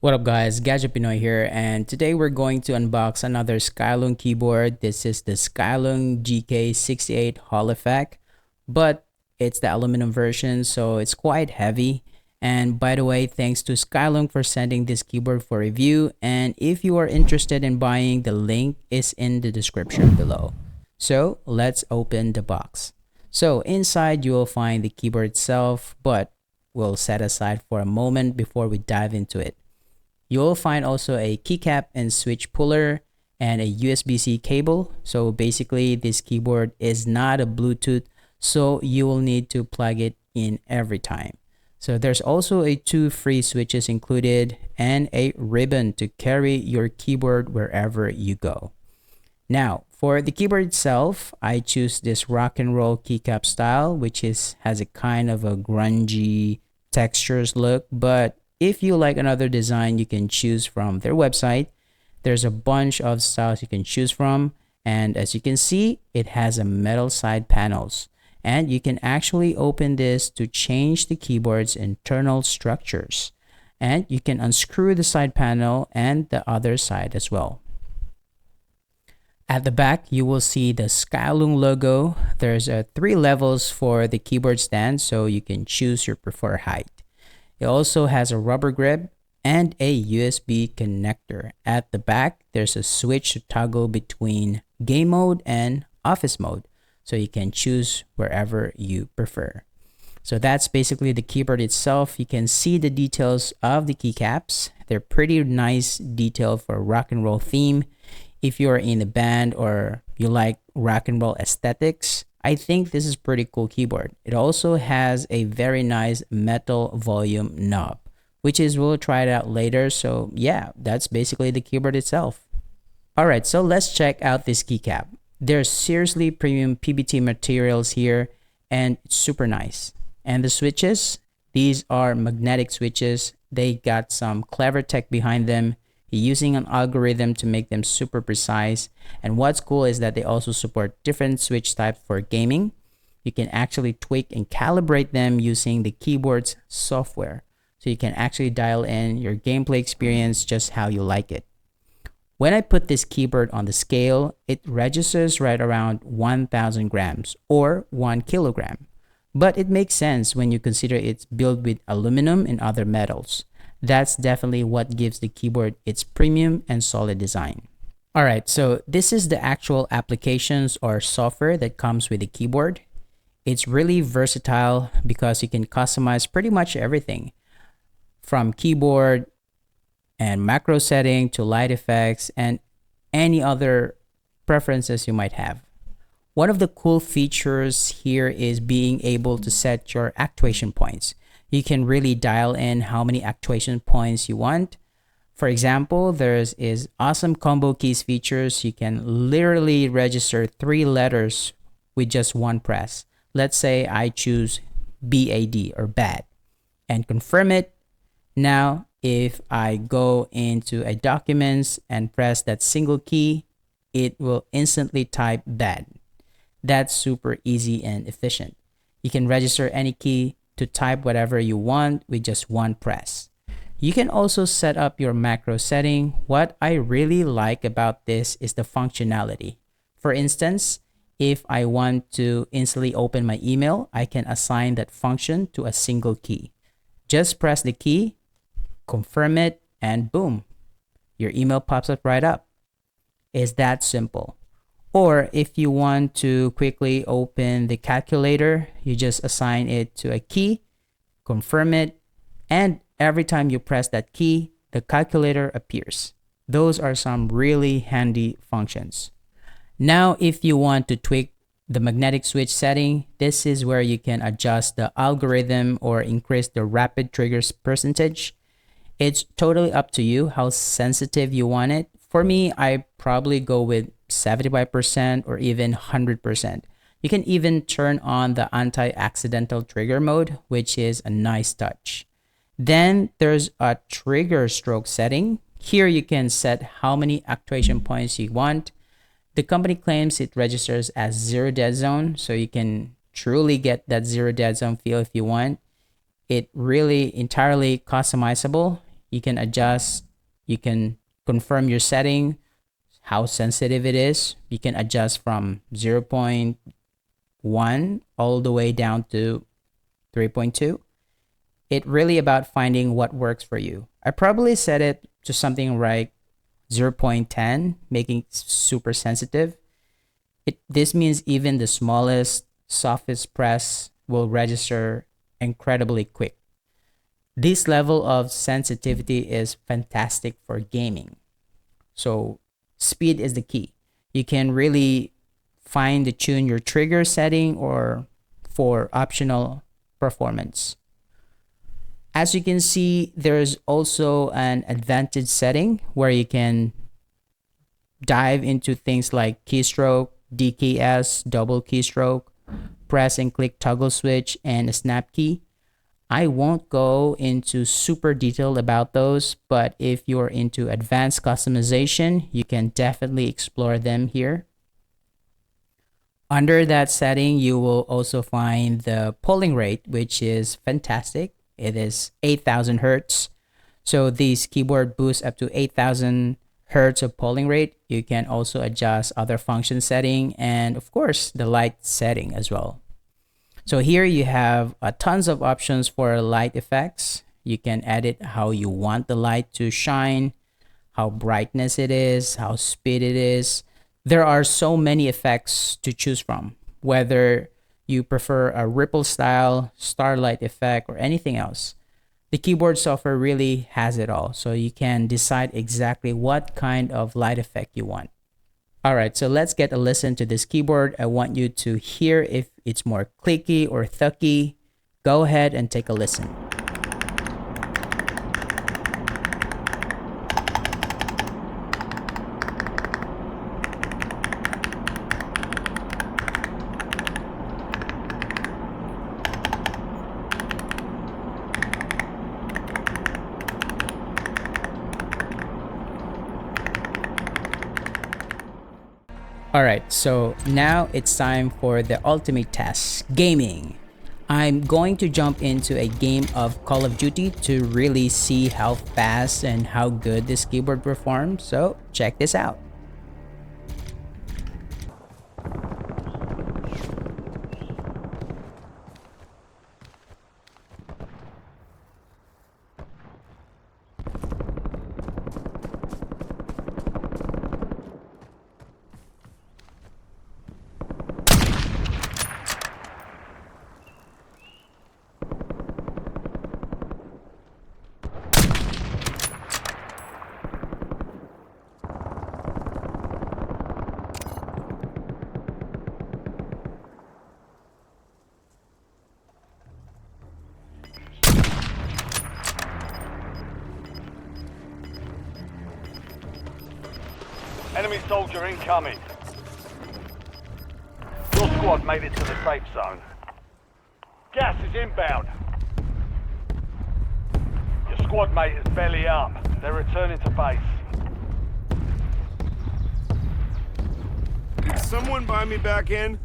What up guys, GadgetPinoy here, and today we're going to unbox another Skyloong keyboard. This is the Skyloong GK68 Hall Effect, but it's the aluminum version, so it's quite heavy. And by the way, thanks to Skyloong for sending this keyboard for review, and if you are interested in buying, the link is in the description below. So let's open the box. So inside you will find the keyboard itself, but we'll set aside for a moment before we dive into it. You'll find also a keycap and switch puller and a USB-C cable. So basically this keyboard is not a Bluetooth, so you will need to plug it in every time. So there's also two free switches included and a ribbon to carry your keyboard wherever you go. Now for the keyboard itself, I choose this rock and roll keycap style, which has a kind of a grungy textures look, but if you like another design, you can choose from their website. There's a bunch of styles you can choose from. And as you can see, it has a metal side panels. And you can actually open this to change the keyboard's internal structures. And you can unscrew the side panel and the other side as well. At the back, you will see the Skyloong logo. There's 3 levels for the keyboard stand, so you can choose your preferred height. It also has a rubber grip and a USB connector. At the back, there's a switch to toggle between game mode and office mode, so you can choose wherever you prefer. So that's basically the keyboard itself. You can see the details of the keycaps. They're pretty nice detail for a rock and roll theme. If you're in a band or you like rock and roll aesthetics, I think this is pretty cool keyboard. It also has a very nice metal volume knob, we'll try it out later. So yeah, that's basically the keyboard itself. Alright, so let's check out this keycap. There's seriously premium PBT materials here and it's super nice. And the switches, these are magnetic switches. They got some clever tech behind them, using an algorithm to make them super precise. And what's cool is that they also support different switch types for gaming. You can actually tweak and calibrate them using the keyboard's software. So you can actually dial in your gameplay experience just how you like it. When I put this keyboard on the scale, it registers right around 1,000 grams or 1 kilogram. But it makes sense when you consider it's built with aluminum and other metals. That's definitely what gives the keyboard its premium and solid design. Alright, so this is the actual applications or software that comes with the keyboard. It's really versatile because you can customize pretty much everything from keyboard and macro setting to light effects and any other preferences you might have. One of the cool features here is being able to set your actuation points. You can really dial in how many actuation points you want. For example, there's awesome combo keys features. You can literally register 3 letters with just one press. Let's say I choose BAD or bad and confirm it. Now, if I go into a documents and press that single key, it will instantly type bad. That's super easy and efficient. You can register any key to type whatever you want with just one press. You can also set up your macro setting. What I really like about this is the functionality. For instance, if I want to instantly open my email, I can assign that function to a single key. Just press the key, confirm it, and boom, your email pops up right up. It's that simple. Or if you want to quickly open the calculator, you just assign it to a key, confirm it, and every time you press that key, the calculator appears. Those are some really handy functions. Now, if you want to tweak the magnetic switch setting, this is where you can adjust the algorithm or increase the rapid triggers percentage. It's totally up to you how sensitive you want it. For me, I probably go with 75% or even 100%. You can even turn on the anti-accidental trigger mode, which is a nice touch. Then there's a trigger stroke setting. Here you can set how many actuation points you want. The company claims it registers as 0 dead zone, so you can truly get that 0 dead zone feel if you want. It really entirely customizable. You can adjust, you can confirm your setting, how sensitive it is. You can adjust from 0.1 all the way down to 3.2. It really about finding what works for you. I probably set it to something like 0.10, making it super sensitive. This means even the smallest, softest press will register incredibly quick. This level of sensitivity is fantastic for gaming. So speed is the key. You can really fine tune your trigger setting or for optional performance. As you can see, there's also an advanced setting where you can dive into things like keystroke, DKS, double keystroke, press and click toggle switch, and a snap key. I won't go into super detail about those, but if you're into advanced customization, you can definitely explore them here. Under that setting, you will also find the polling rate, which is fantastic. It is 8,000 hertz. So this keyboard boosts up to 8,000 hertz of polling rate. You can also adjust other function setting and of course the light setting as well. So here you have tons of options for light effects. You can edit how you want the light to shine, how brightness it is, how speed it is. There are so many effects to choose from, whether you prefer a ripple style, starlight effect, or anything else. The keyboard software really has it all, so you can decide exactly what kind of light effect you want. All right, so let's get a listen to this keyboard. I want you to hear if it's more clicky or thucky. Go ahead and take a listen. Alright, so now it's time for the ultimate test, gaming. I'm going to jump into a game of Call of Duty to really see how fast and how good this keyboard performs, so check this out. Enemy soldier incoming. Your squad made it to the safe zone. Gas is inbound. Your squad mate is belly up. They're returning to base. Did someone buy me back in?